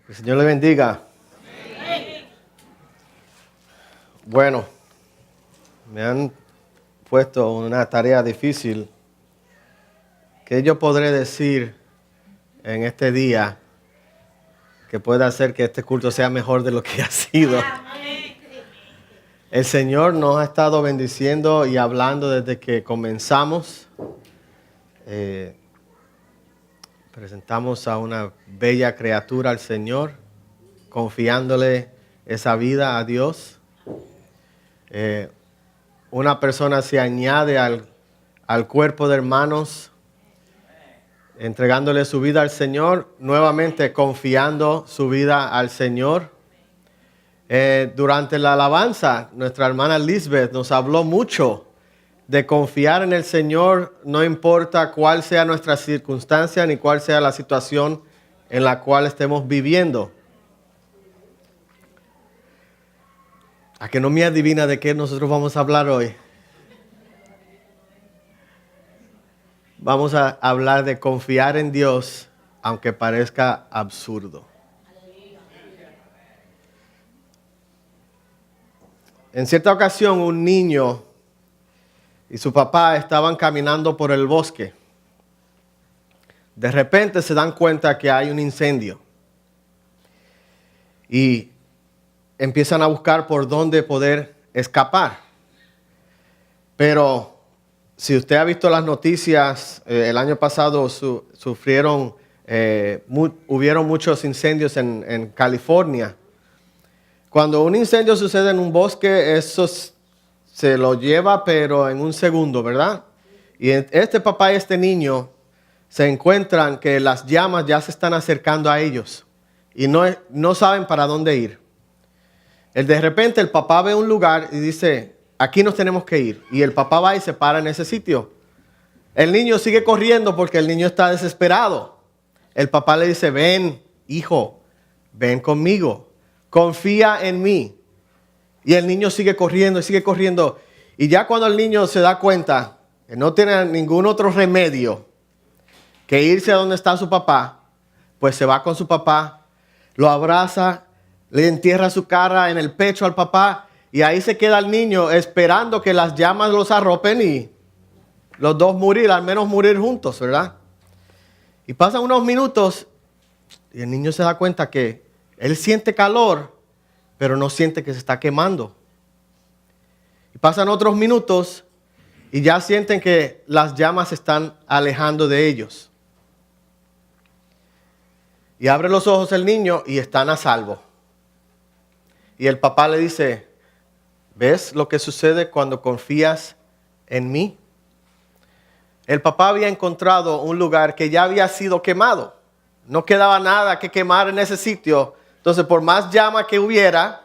Que el Señor le bendiga. Bueno, me han puesto una tarea difícil. ¿Qué yo podré decir en este día que pueda hacer que este culto sea mejor de lo que ha sido? El Señor nos ha estado bendiciendo y hablando desde que comenzamos. Presentamos a una bella criatura al Señor, confiándole esa vida a Dios. Una persona se añade al cuerpo de hermanos, entregándole su vida al Señor, nuevamente confiando su vida al Señor. Durante la alabanza, nuestra hermana Lisbeth nos habló mucho de confiar en el Señor, no importa cuál sea nuestra circunstancia ni cuál sea la situación en la cual estemos viviendo. ¿A que no me adivina de qué nosotros vamos a hablar hoy? Vamos a hablar de confiar en Dios, aunque parezca absurdo. En cierta ocasión, un niño y su papá estaban caminando por el bosque. De repente se dan cuenta que hay un incendio y empiezan a buscar por dónde poder escapar. Pero si usted ha visto las noticias, el año pasado hubieron muchos incendios en California. Cuando un incendio sucede en un bosque, eso se lo lleva, pero en un segundo, ¿verdad? Y este papá y este niño se encuentran que las llamas ya se están acercando a ellos y no saben para dónde ir. De repente el papá ve un lugar y dice, aquí nos tenemos que ir. Y el papá va y se para en ese sitio. El niño sigue corriendo porque el niño está desesperado. El papá le dice, ven, hijo, ven conmigo, confía en mí. Y el niño sigue corriendo y sigue corriendo. Y ya cuando el niño se da cuenta que no tiene ningún otro remedio que irse a donde está su papá, pues se va con su papá, lo abraza, le entierra su cara en el pecho al papá y ahí se queda el niño esperando que las llamas los arropen y los dos morir, al menos morir juntos, ¿verdad? Y pasan unos minutos y el niño se da cuenta que él siente calor, pero no siente que se está quemando. Y pasan otros minutos y ya sienten que las llamas se están alejando de ellos. Y abre los ojos el niño y están a salvo. Y el papá le dice, ¿ves lo que sucede cuando confías en mí? El papá había encontrado un lugar que ya había sido quemado. No quedaba nada que quemar en ese sitio. Entonces, por más llama que hubiera,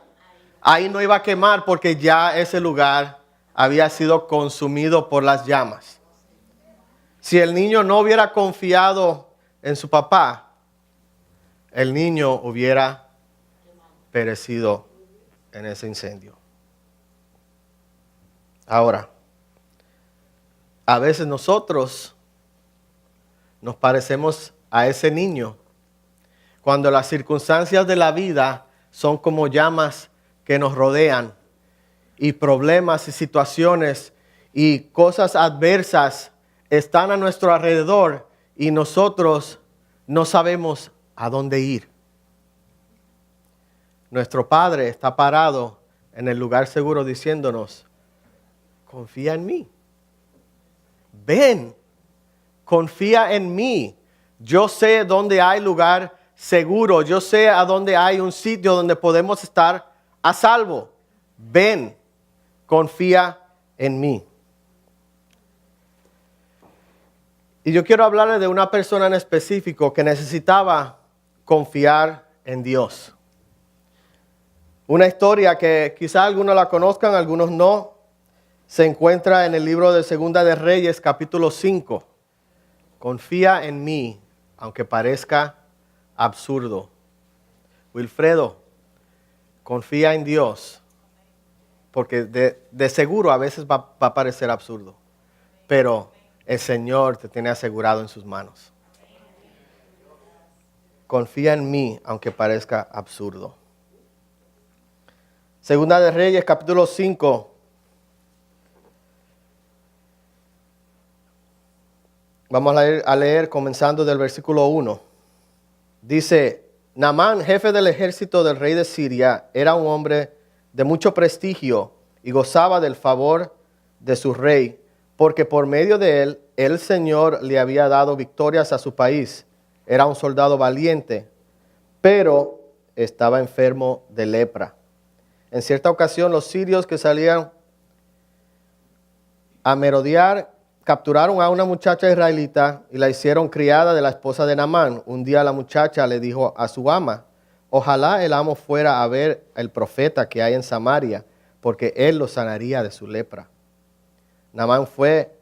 ahí no iba a quemar porque ya ese lugar había sido consumido por las llamas. Si el niño no hubiera confiado en su papá, el niño hubiera perecido en ese incendio. Ahora, a veces nosotros nos parecemos a ese niño cuando las circunstancias de la vida son como llamas que nos rodean y problemas y situaciones y cosas adversas están a nuestro alrededor y nosotros no sabemos a dónde ir. Nuestro Padre está parado en el lugar seguro diciéndonos, confía en mí. Ven, confía en mí. Yo sé dónde hay lugar seguro. Yo sé a dónde hay un sitio donde podemos estar a salvo. Ven, confía en mí. Y yo quiero hablarle de una persona en específico que necesitaba confiar en Dios. Una historia que quizá algunos la conozcan, algunos no. Se encuentra en el libro de Segunda de Reyes, capítulo 5. Confía en mí, aunque parezca absurdo. Wilfredo, confía en Dios, porque de seguro a veces va a parecer absurdo, pero el Señor te tiene asegurado en sus manos. confía en mí, aunque parezca absurdo. Segunda de Reyes, capítulo 5. Vamos a leer comenzando del versículo 1. Dice, Naamán, jefe del ejército del rey de Siria, era un hombre de mucho prestigio y gozaba del favor de su rey, porque por medio de él, el Señor le había dado victorias a su país. Era un soldado valiente, pero estaba enfermo de lepra. En cierta ocasión, los sirios que salían a merodear capturaron a una muchacha israelita y la hicieron criada de la esposa de Naamán. Un día la muchacha le dijo a su ama, ojalá el amo fuera a ver al profeta que hay en Samaria, porque él lo sanaría de su lepra. Naamán fue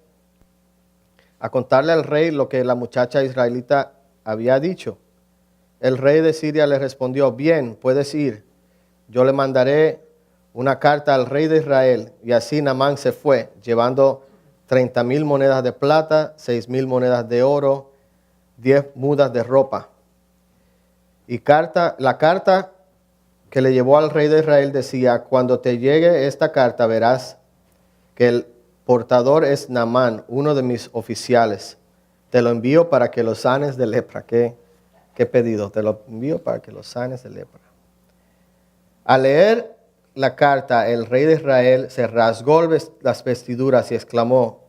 a contarle al rey lo que la muchacha israelita había dicho. El rey de Siria le respondió, bien, puedes ir. Yo le mandaré una carta al rey de Israel. Y así Naamán se fue, llevando 30,000 monedas de plata, 6,000 monedas de oro, 10 mudas de ropa. Y la carta que le llevó al rey de Israel decía, cuando te llegue esta carta verás que el portador es Naamán, uno de mis oficiales. Te lo envío para que lo sanes de lepra. ¿Qué pedido? Te lo envío para que lo sanes de lepra. Al leer la carta, el rey de Israel se rasgó las vestiduras y exclamó,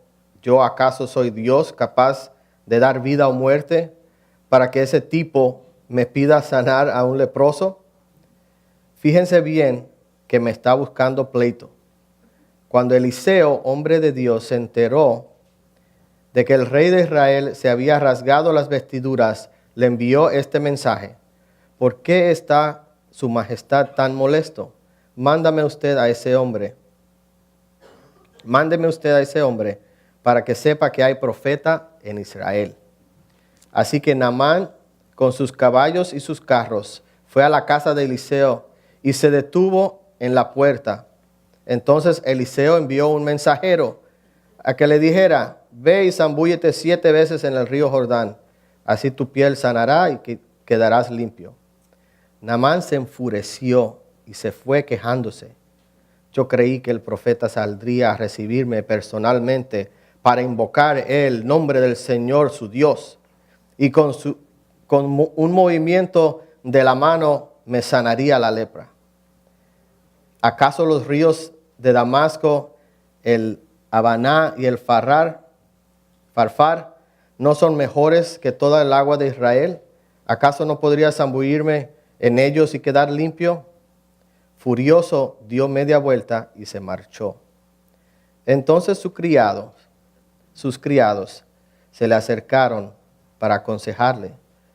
¿yo acaso soy Dios capaz de dar vida o muerte para que ese tipo me pida sanar a un leproso? Fíjense bien que me está buscando pleito. Cuando Eliseo, hombre de Dios, se enteró de que el rey de Israel se había rasgado las vestiduras, le envió este mensaje. ¿Por qué está su majestad tan molesto? Mándeme usted a ese hombre. Mándeme usted a ese hombre para que sepa que hay profeta en Israel. Así que Naamán, con sus caballos y sus carros, fue a la casa de Eliseo y se detuvo en la puerta. Entonces Eliseo envió un mensajero a que le dijera, ve y zambúllete 7 veces en el río Jordán, así tu piel sanará y quedarás limpio. Naamán se enfureció y se fue quejándose. Yo creí que el profeta saldría a recibirme personalmente para invocar el nombre del Señor su Dios y con un movimiento de la mano me sanaría la lepra. ¿Acaso los ríos de Damasco, el Habaná y el Farfar no son mejores que toda el agua de Israel? ¿Acaso no podría zambullirme en ellos y quedar limpio? Furioso dio media vuelta y se marchó. Entonces sus criados se le acercaron para aconsejarle,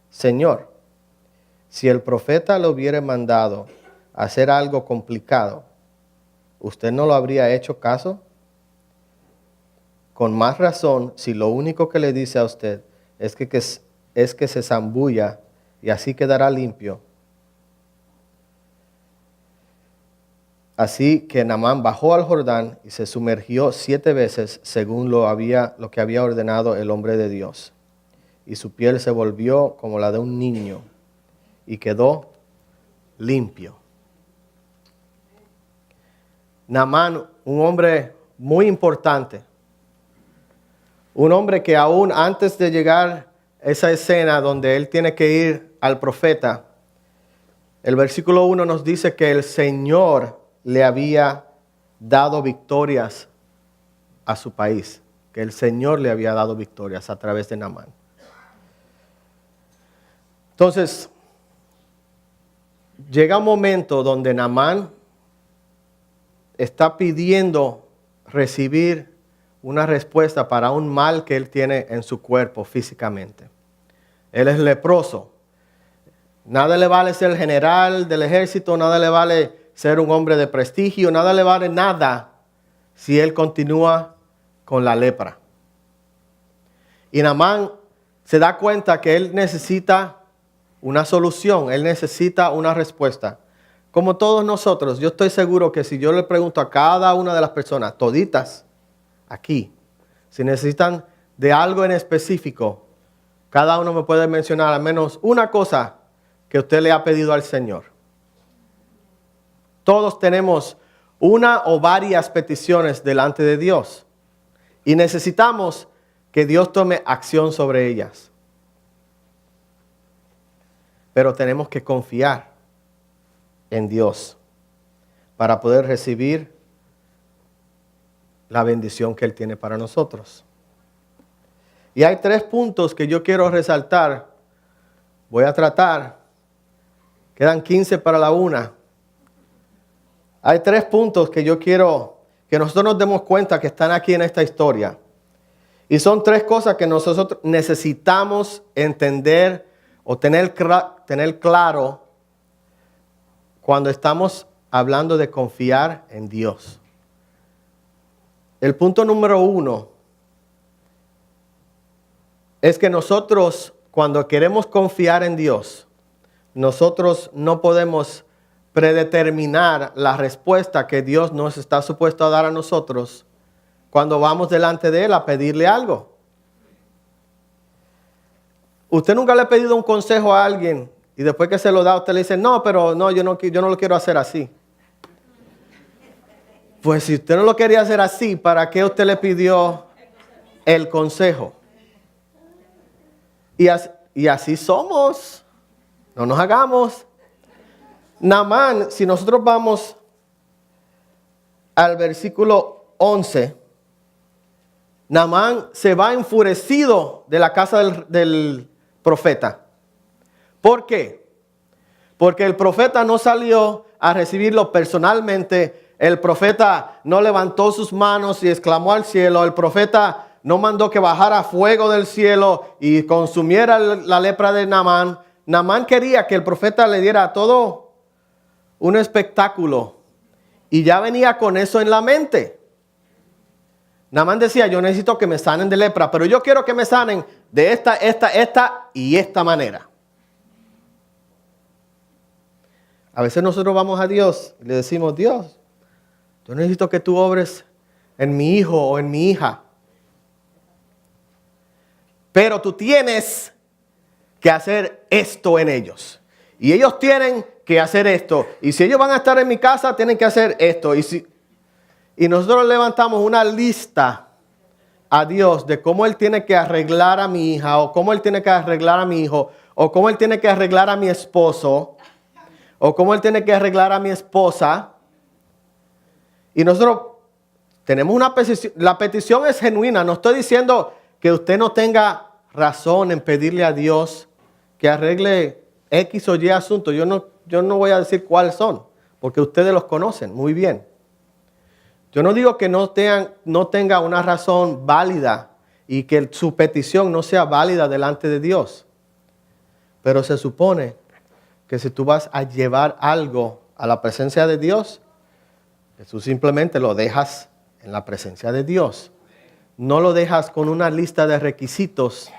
Señor, si el profeta le hubiera mandado hacer algo complicado, ¿usted no lo habría hecho caso? Con más razón, si lo único que le dice a usted es que se zambulla y así quedará limpio. Así que Naamán bajó al Jordán y se sumergió 7 veces según lo que había ordenado el hombre de Dios. Y su piel se volvió como la de un niño y quedó limpio. Naamán, un hombre muy importante. Un hombre que aún antes de llegar a esa escena donde él tiene que ir al profeta, el versículo 1 nos dice que el Señor le había dado victorias a su país, que el Señor le había dado victorias a través de Naamán. Entonces, llega un momento donde Naamán está pidiendo recibir una respuesta para un mal que él tiene en su cuerpo físicamente. Él es leproso. Nada le vale ser general del ejército, nada le vale ser un hombre de prestigio, nada le vale nada si él continúa con la lepra. Y Naamán se da cuenta que él necesita una solución, él necesita una respuesta. Como todos nosotros, yo estoy seguro que si yo le pregunto a cada una de las personas, toditas aquí, si necesitan de algo en específico, cada uno me puede mencionar al menos una cosa que usted le ha pedido al Señor. Todos tenemos una o varias peticiones delante de Dios y necesitamos que Dios tome acción sobre ellas. Pero tenemos que confiar en Dios para poder recibir la bendición que Él tiene para nosotros. Y hay 3 puntos que yo quiero resaltar. Voy a tratar. Quedan 15 para la 1. Hay 3 puntos que yo quiero que nosotros nos demos cuenta que están aquí en esta historia. Y son 3 cosas que nosotros necesitamos entender o tener claro cuando estamos hablando de confiar en Dios. El punto número 1 es que nosotros, cuando queremos confiar en Dios, nosotros no podemos predeterminar la respuesta que Dios nos está supuesto a dar a nosotros cuando vamos delante de Él a pedirle algo. Usted nunca le ha pedido un consejo a alguien y después que se lo da, usted le dice, no, pero no, yo no lo quiero hacer así. Pues si usted no lo quería hacer así, ¿para qué usted le pidió el consejo? Y así somos. No nos hagamos. Naamán, si nosotros vamos al versículo 11, Naamán se va enfurecido de la casa del profeta. ¿Por qué? Porque el profeta no salió a recibirlo personalmente. El profeta no levantó sus manos y exclamó al cielo. El profeta no mandó que bajara fuego del cielo y consumiera la lepra de Naamán. Naamán quería que el profeta le diera todo un espectáculo y ya venía con eso en la mente. Naamán decía, yo necesito que me sanen de lepra, pero yo quiero que me sanen de esta y esta manera. A veces nosotros vamos a Dios y le decimos, Dios, yo necesito que tú obres en mi hijo o en mi hija. Pero tú tienes que hacer esto en ellos. Y ellos tienen que hacer esto. Y si ellos van a estar en mi casa, tienen que hacer esto. Y nosotros levantamos una lista a Dios de cómo Él tiene que arreglar a mi hija, o cómo Él tiene que arreglar a mi hijo, o cómo Él tiene que arreglar a mi esposo, o cómo Él tiene que arreglar a mi esposa. Y nosotros tenemos una petición. La petición es genuina. No estoy diciendo que usted no tenga razón en pedirle a Dios que arregle X o Y asunto. Yo no voy a decir cuáles son, porque ustedes los conocen muy bien. Yo no digo que no tenga una razón válida y que su petición no sea válida delante de Dios. Pero se supone que si tú vas a llevar algo a la presencia de Dios, tú simplemente lo dejas en la presencia de Dios. No lo dejas con una lista de requisitos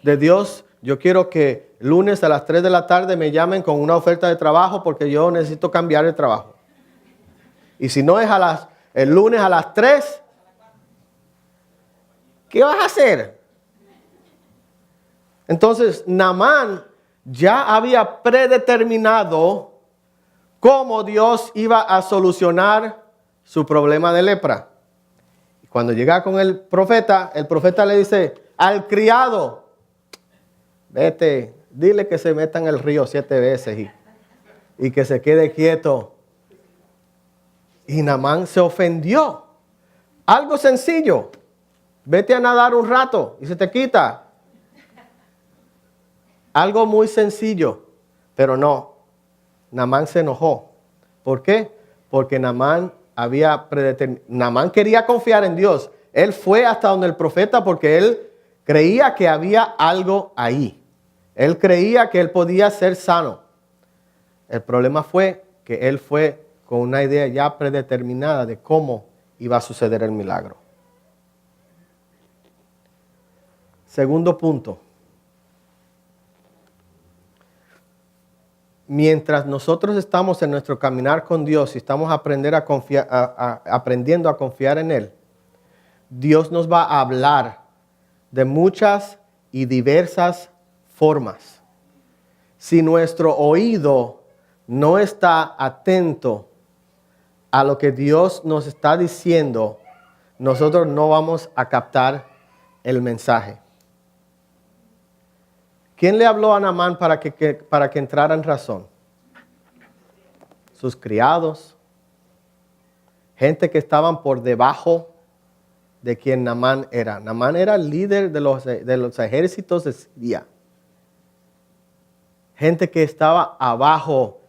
de Dios. Yo quiero que lunes a las 3 de la tarde me llamen con una oferta de trabajo porque yo necesito cambiar el trabajo. Y si no es el lunes a las 3, ¿qué vas a hacer? Entonces, Naamán ya había predeterminado cómo Dios iba a solucionar su problema de lepra. Y cuando llega con el profeta le dice al criado, vete, dile que se meta en el río 7 veces y que se quede quieto. Y Naamán se ofendió. Algo sencillo. Vete a nadar un rato y se te quita. Algo muy sencillo. Pero no. Naamán se enojó. ¿Por qué? Porque Naamán Naamán quería confiar en Dios. Él fue hasta donde el profeta porque él creía que había algo ahí. Él creía que él podía ser sano. El problema fue que él fue con una idea ya predeterminada de cómo iba a suceder el milagro. Segundo punto. Mientras nosotros estamos en nuestro caminar con Dios y estamos aprendiendo a confiar en Él, Dios nos va a hablar de muchas y diversas formas. si nuestro oído no está atento a lo que Dios nos está diciendo, nosotros no vamos a captar el mensaje. ¿Quién le habló a Naamán para que entrara en razón? Sus criados, gente que estaban por debajo de quien Naamán era. Naamán era el líder de los ejércitos de Siria. Gente que estaba abajo,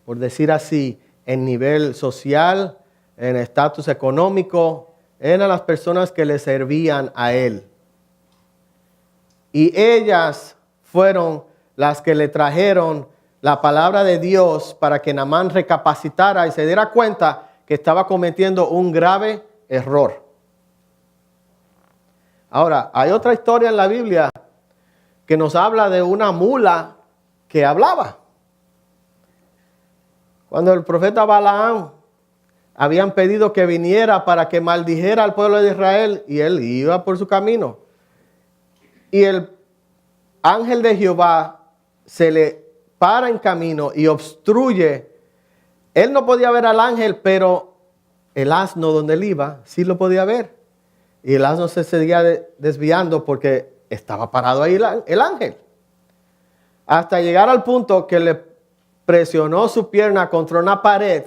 por decir así, en nivel social, en estatus económico, eran las personas que le servían a él. Y ellas fueron las que le trajeron la palabra de Dios para que Naamán recapacitara y se diera cuenta que estaba cometiendo un grave error. Ahora, hay otra historia en la Biblia que nos habla de una mula que hablaba. Cuando el profeta Balaam habían pedido que viniera para que maldijera al pueblo de Israel y él iba por su camino. Y el ángel de Jehová se le para en camino y obstruye. Él no podía ver al ángel, pero el asno donde él iba sí lo podía ver. Y el asno se seguía desviando porque estaba parado ahí el ángel. Hasta llegar al punto que le presionó su pierna contra una pared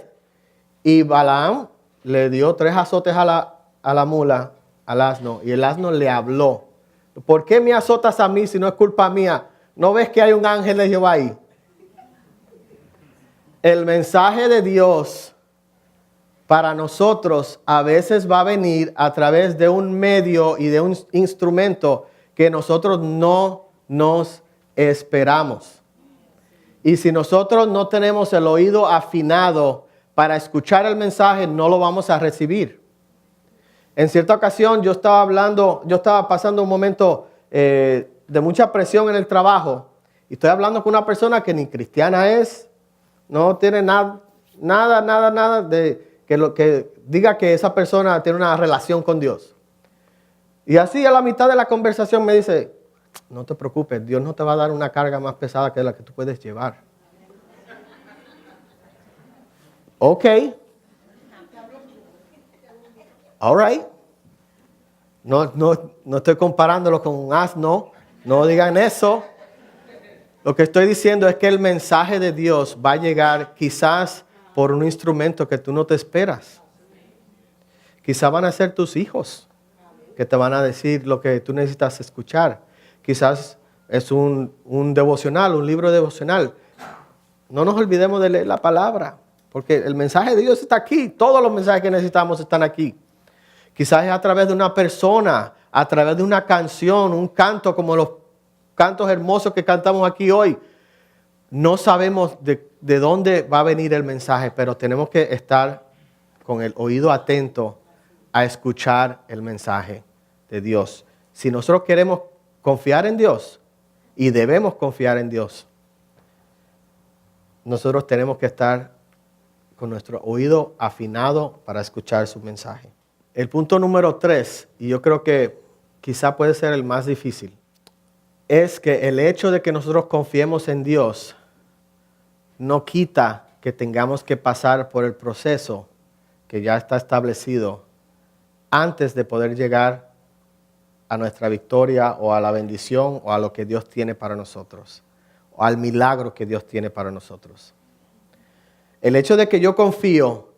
y Balaam le dio 3 azotes a la mula, al asno, y el asno le habló. ¿Por qué me azotas a mí si no es culpa mía? ¿No ves que hay un ángel de Jehová ahí? El mensaje de Dios para nosotros a veces va a venir a través de un medio y de un instrumento que nosotros no nos esperamos. Y si nosotros no tenemos el oído afinado para escuchar el mensaje, no lo vamos a recibir. En cierta ocasión yo estaba pasando un momento de mucha presión en el trabajo y estoy hablando con una persona que ni cristiana es, no tiene nada de que diga que esa persona tiene una relación con Dios. Y así a la mitad de la conversación me dice, no te preocupes, Dios no te va a dar una carga más pesada que la que tú puedes llevar. Ok. All right. No estoy comparándolo con un asno. No digan eso. Lo que estoy diciendo es que el mensaje de Dios va a llegar quizás por un instrumento que tú no te esperas. Quizás van a ser tus hijos que te van a decir lo que tú necesitas escuchar. Quizás es un devocional, un libro devocional. No nos olvidemos de leer la palabra, porque el mensaje de Dios está aquí. Todos los mensajes que necesitamos están aquí. Quizás es a través de una persona, a través de una canción, un canto como los cantos hermosos que cantamos aquí hoy. No sabemos de dónde va a venir el mensaje, pero tenemos que estar con el oído atento a escuchar el mensaje de Dios. Si nosotros queremos confiar en Dios, y debemos confiar en Dios, nosotros tenemos que estar con nuestro oído afinado para escuchar su mensaje. El punto número 3, y yo creo que quizá puede ser el más difícil, es que el hecho de que nosotros confiemos en Dios no quita que tengamos que pasar por el proceso que ya está establecido antes de poder llegar a nuestra victoria o a la bendición o a lo que Dios tiene para nosotros, o al milagro que Dios tiene para nosotros. El hecho de que yo confío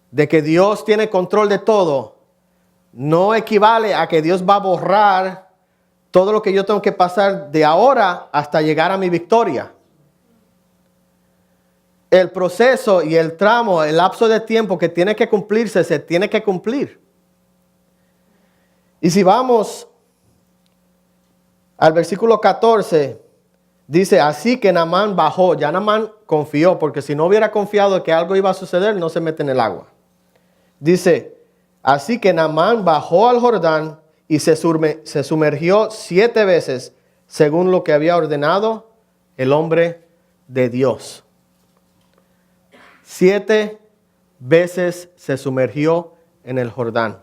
de que Dios tiene control de todo no equivale a que Dios va a borrar todo lo que yo tengo que pasar de ahora hasta llegar a mi victoria. El proceso y el tramo, el lapso de tiempo que tiene que cumplirse, se tiene que cumplir. Y si vamos al versículo 14, dice, así que Naamán bajó. Ya Naamán confió, porque si no hubiera confiado que algo iba a suceder, no se mete en el agua. Dice, así que Naamán bajó al Jordán y se sumergió 7 veces, según lo que había ordenado el hombre de Dios. 7 veces se sumergió en el Jordán.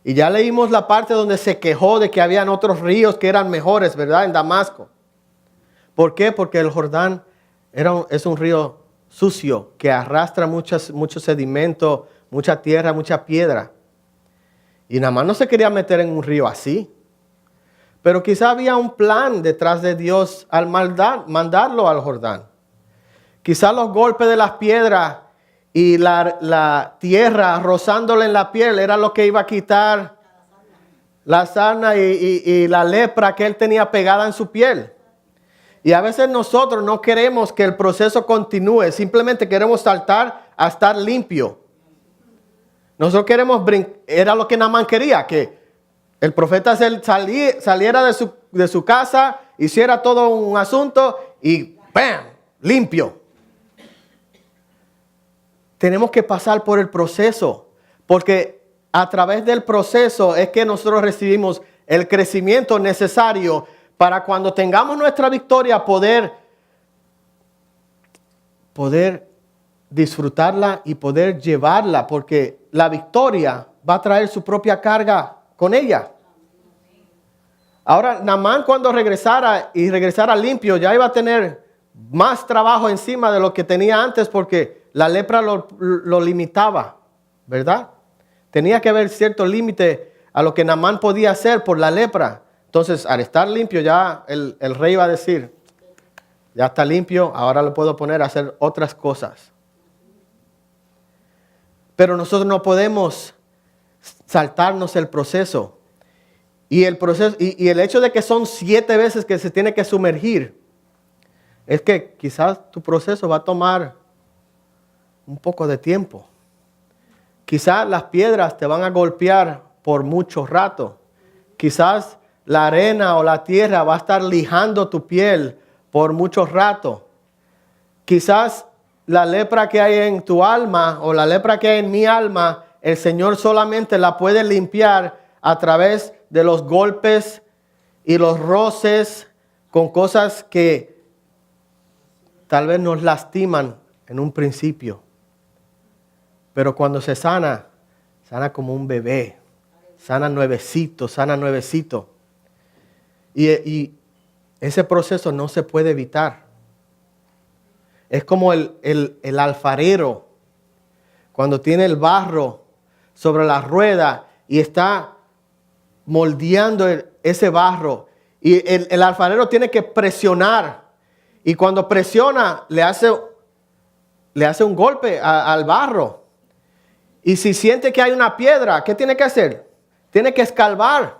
Y ya leímos la parte donde se quejó de que habían otros ríos que eran mejores, ¿verdad? En Damasco. ¿Por qué? Porque el Jordán es un río sucio que arrastra mucho sedimento, mucha tierra, mucha piedra. Y Naamán no se quería meter en un río así. Pero quizá había un plan detrás de Dios al mandarlo al Jordán. Quizá los golpes de las piedras y la tierra rozándole en la piel era lo que iba a quitar la sarna y la lepra que él tenía pegada en su piel. Y a veces nosotros no queremos que el proceso continúe, simplemente queremos saltar a estar limpio. Nosotros queremos era lo que Naamán quería, que el profeta saliera de su casa, hiciera todo un asunto y ¡bam! Limpio. Tenemos que pasar por el proceso, porque a través del proceso es que nosotros recibimos el crecimiento necesario para cuando tengamos nuestra victoria poder disfrutarla y poder llevarla, porque la victoria va a traer su propia carga con ella. Ahora, Naamán cuando regresara limpio, ya iba a tener más trabajo encima de lo que tenía antes, porque la lepra lo limitaba, ¿verdad? Tenía que haber cierto límite a lo que Naamán podía hacer por la lepra. Entonces, al estar limpio, ya el rey va a decir, ya está limpio, ahora lo puedo poner a hacer otras cosas. Pero nosotros no podemos saltarnos el proceso. Y el hecho de que son 7 veces que se tiene que sumergir, es que quizás tu proceso va a tomar un poco de tiempo. Quizás las piedras te van a golpear por mucho rato. Quizás la arena o la tierra va a estar lijando tu piel por mucho rato. Quizás la lepra que hay en tu alma o la lepra que hay en mi alma, el Señor solamente la puede limpiar a través de los golpes y los roces con cosas que tal vez nos lastiman en un principio. Pero cuando se sana como un bebé. Sana nuevecito. Y ese proceso no se puede evitar. Es como el alfarero cuando tiene el barro sobre la rueda y está moldeando ese barro. Y el alfarero tiene que presionar. Y cuando presiona, le hace un golpe al barro. Y si siente que hay una piedra, ¿qué tiene que hacer? Tiene que escarbar.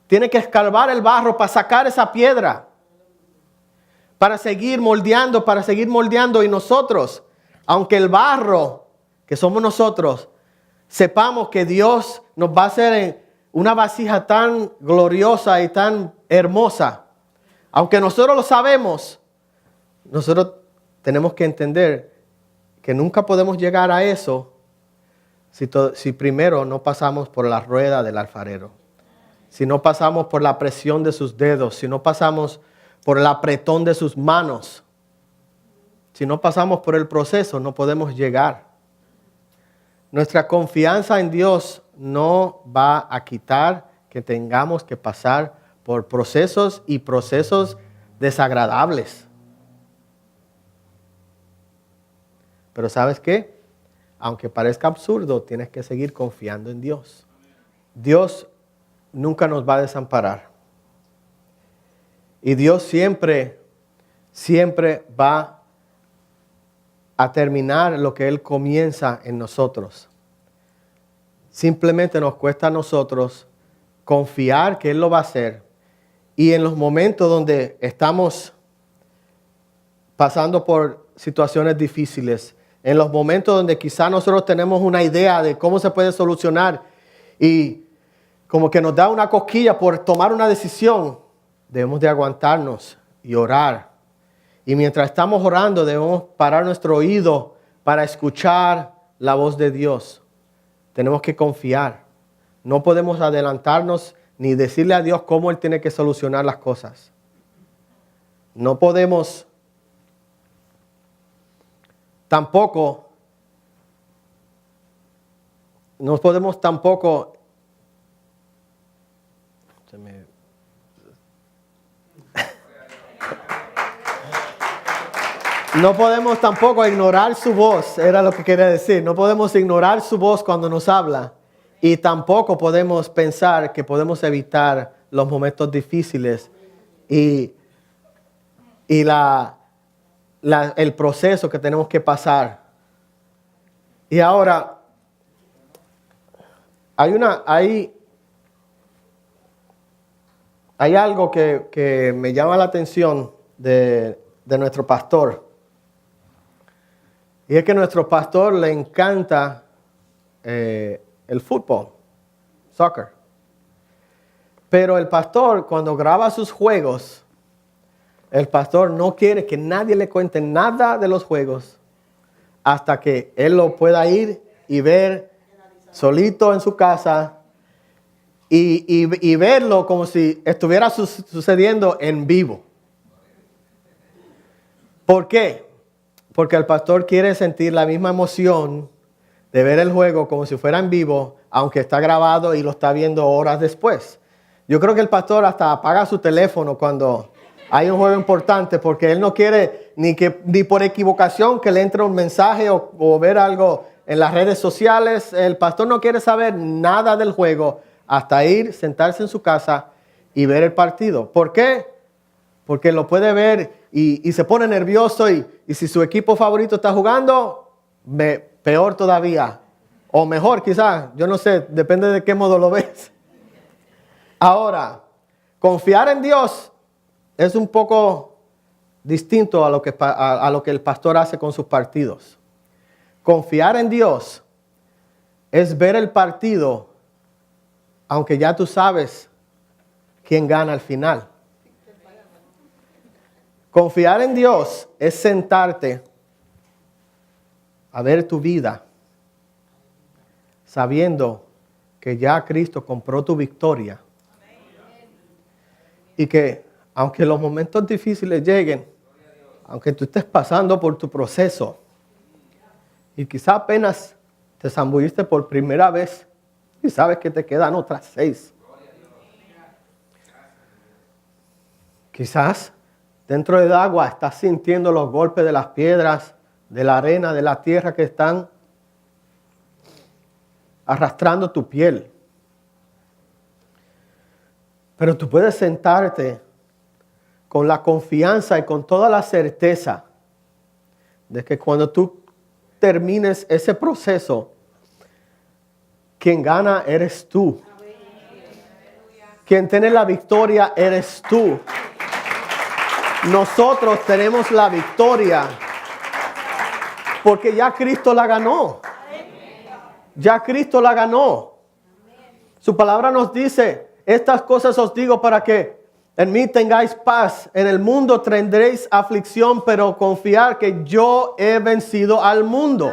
Tiene que escarbar el barro para sacar esa piedra. Para seguir moldeando. Y nosotros, aunque el barro, que somos nosotros, sepamos que Dios nos va a hacer en una vasija tan gloriosa y tan hermosa. Aunque nosotros lo sabemos, nosotros tenemos que entender que nunca podemos llegar a eso si primero no pasamos por la rueda del alfarero. Si no pasamos por la presión de sus dedos, si no pasamos por el apretón de sus manos, si no pasamos por el proceso, no podemos llegar. Nuestra confianza en Dios no va a quitar que tengamos que pasar por procesos y procesos desagradables. Pero ¿sabes qué? Aunque parezca absurdo, tienes que seguir confiando en Dios. Dios nunca nos va a desamparar. Y Dios siempre va a terminar lo que Él comienza en nosotros. Simplemente nos cuesta a nosotros confiar que Él lo va a hacer. Y en los momentos donde estamos pasando por situaciones difíciles, en los momentos donde quizá nosotros tenemos una idea de cómo se puede solucionar y como que nos da una cosquilla por tomar una decisión, debemos de aguantarnos y orar. Y mientras estamos orando, debemos parar nuestro oído para escuchar la voz de Dios. Tenemos que confiar. No podemos adelantarnos ni decirle a Dios cómo Él tiene que solucionar las cosas. No podemos tampoco No podemos tampoco ignorar su voz, era lo que quería decir. No podemos ignorar su voz cuando nos habla. Y tampoco podemos pensar que podemos evitar los momentos difíciles y el proceso que tenemos que pasar. Y ahora, hay algo que me llama la atención de nuestro pastor. Y es que a nuestro pastor le encanta el fútbol, soccer. Pero el pastor, cuando graba sus juegos, el pastor no quiere que nadie le cuente nada de los juegos hasta que él lo pueda ir y ver solito en su casa y verlo como si estuviera sucediendo en vivo. ¿Por qué? Porque el pastor quiere sentir la misma emoción de ver el juego como si fuera en vivo, aunque está grabado y lo está viendo horas después. Yo creo que el pastor hasta apaga su teléfono cuando hay un juego importante, porque él no quiere ni por equivocación que le entre un mensaje o ver algo en las redes sociales. El pastor no quiere saber nada del juego hasta sentarse en su casa y ver el partido. ¿Por qué? Porque lo puede ver y se pone nervioso y si su equipo favorito está jugando, peor todavía. O mejor quizás, yo no sé, depende de qué modo lo ves. Ahora, confiar en Dios es un poco distinto a lo que el pastor hace con sus partidos. Confiar en Dios es ver el partido, aunque ya tú sabes quién gana al final. Confiar en Dios es sentarte a ver tu vida, sabiendo que ya Cristo compró tu victoria. Y que aunque los momentos difíciles lleguen, aunque tú estés pasando por tu proceso, y quizá apenas te zambulliste por primera vez y sabes que te quedan otras 6. Quizás dentro del agua estás sintiendo los golpes de las piedras, de la arena, de la tierra que están arrastrando tu piel. Pero tú puedes sentarte con la confianza y con toda la certeza de que cuando tú termines ese proceso, quien gana eres tú. Quien tiene la victoria eres tú. Nosotros tenemos la victoria porque ya Cristo la ganó. Ya Cristo la ganó. Su palabra nos dice: estas cosas os digo para que en mí tengáis paz. En el mundo tendréis aflicción, pero confiad que yo he vencido al mundo.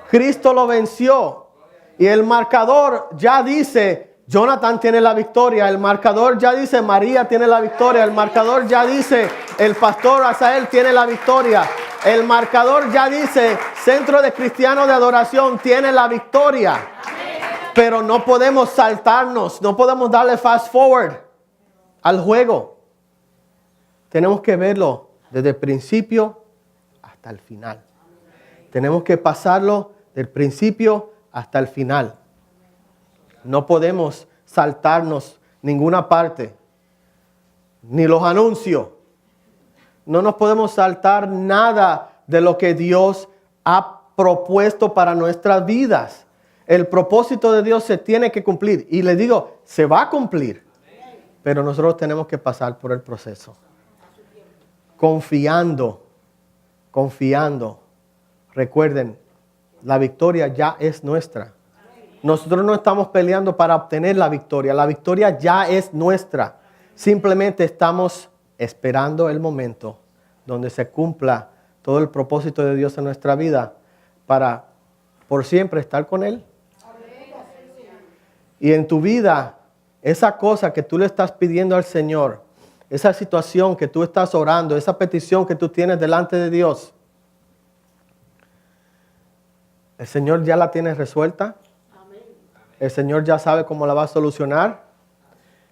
Cristo lo venció. Y el marcador ya dice: Jonathan tiene la victoria. El marcador ya dice: María tiene la victoria. El marcador ya dice: el pastor Asael tiene la victoria. El marcador ya dice: Centro de Cristianos de Adoración tiene la victoria. Pero no podemos saltarnos, no podemos darle fast forward al juego. Tenemos que verlo desde el principio hasta el final. Tenemos que pasarlo del principio hasta el final. No podemos saltarnos ninguna parte, ni los anuncios. No nos podemos saltar nada de lo que Dios ha propuesto para nuestras vidas. El propósito de Dios se tiene que cumplir. Y le digo, se va a cumplir. Pero nosotros tenemos que pasar por el proceso. Confiando. Recuerden, la victoria ya es nuestra. Nosotros no estamos peleando para obtener la victoria. La victoria ya es nuestra. Simplemente estamos esperando el momento donde se cumpla todo el propósito de Dios en nuestra vida para por siempre estar con Él. Y en tu vida, esa cosa que tú le estás pidiendo al Señor, esa situación que tú estás orando, esa petición que tú tienes delante de Dios, el Señor ya la tiene resuelta. El Señor ya sabe cómo la va a solucionar.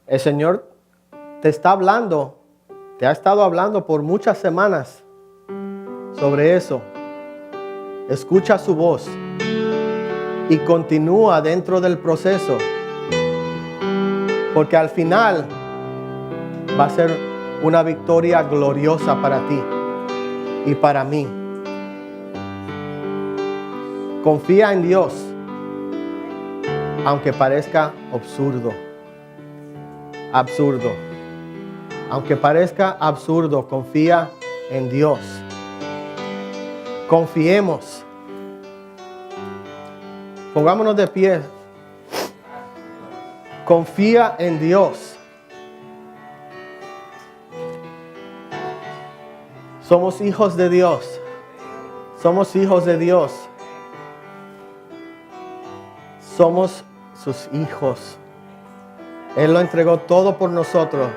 El Señor te está hablando, te ha estado hablando por muchas semanas sobre eso. Escucha su voz y continúa dentro del proceso, porque al final va a ser una victoria gloriosa para ti y para mí. Confía en Dios, aunque parezca absurdo. Aunque parezca absurdo, confía en Dios. Confiemos. Pongámonos de pie. Confía en Dios. Somos hijos de Dios. Somos hijos de Dios. Somos sus hijos. Él lo entregó todo por nosotros.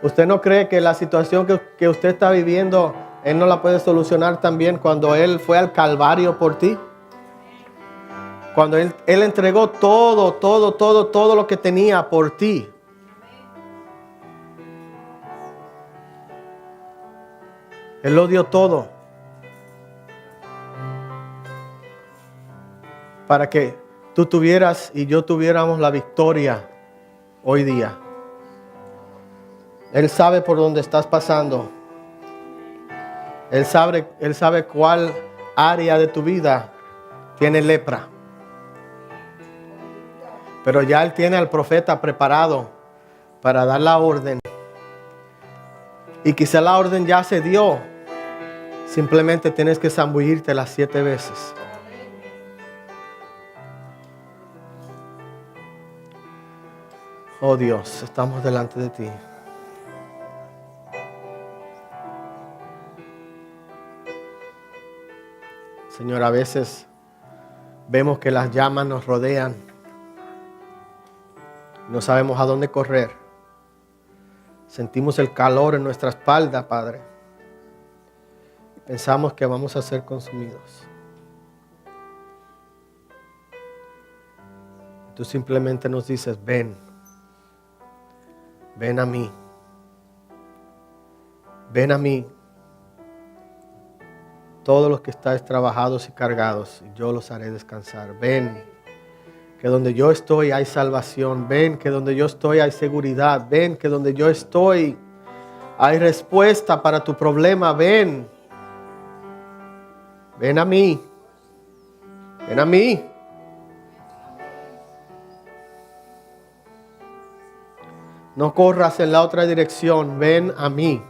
¿Usted no cree que la situación que usted está viviendo, Él no la puede solucionar también cuando Él fue al Calvario por ti? Cuando Él entregó todo lo que tenía por ti. Él lo dio todo. Para que tú tuvieras y yo tuviéramos la victoria hoy día. Él sabe por dónde estás pasando. Él sabe cuál área de tu vida tiene lepra. Pero ya Él tiene al profeta preparado para dar la orden. Y quizá la orden ya se dio. Simplemente tienes que zambullirte las 7 veces. Oh Dios, estamos delante de ti. Señor, a veces vemos que las llamas nos rodean. No sabemos a dónde correr. Sentimos el calor en nuestra espalda, Padre. Pensamos que vamos a ser consumidos. Tú simplemente nos dices, ven. Ven a mí. Ven a mí. Todos los que estáis trabajados y cargados, yo los haré descansar. Ven, que donde yo estoy hay salvación. Ven, que donde yo estoy hay seguridad. Ven, que donde yo estoy hay respuesta para tu problema. Ven. Ven a mí. Ven a mí. No corras en la otra dirección. Ven a mí.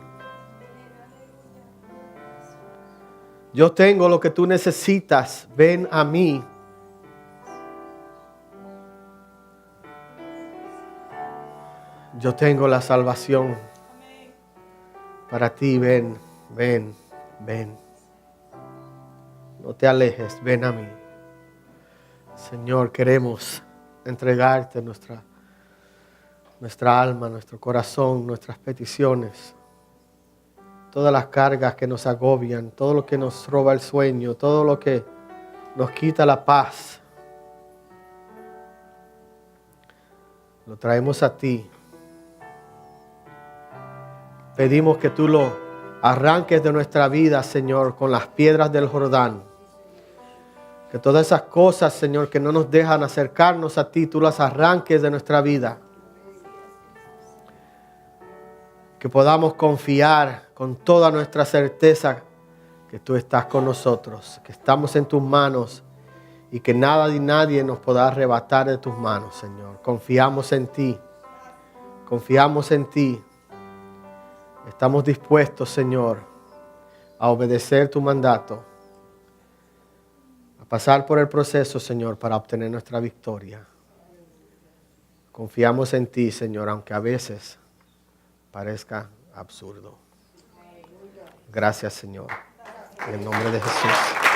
Yo tengo lo que tú necesitas. Ven a mí. Yo tengo la salvación para ti. Ven, ven, ven. No te alejes. Ven a mí. Señor, queremos entregarte nuestra alma, nuestro corazón, nuestras peticiones. Todas las cargas que nos agobian, todo lo que nos roba el sueño, todo lo que nos quita la paz. Lo traemos a ti. Pedimos que tú lo arranques de nuestra vida, Señor, con las piedras del Jordán. Que todas esas cosas, Señor, que no nos dejan acercarnos a ti, tú las arranques de nuestra vida. Que podamos confiar con toda nuestra certeza que tú estás con nosotros, que estamos en tus manos y que nada ni nadie nos podrá arrebatar de tus manos, Señor. Confiamos en ti. Confiamos en ti. Estamos dispuestos, Señor, a obedecer tu mandato, a pasar por el proceso, Señor, para obtener nuestra victoria. Confiamos en ti, Señor, aunque a veces parezca absurdo. Gracias, Señor. En el nombre de Jesús.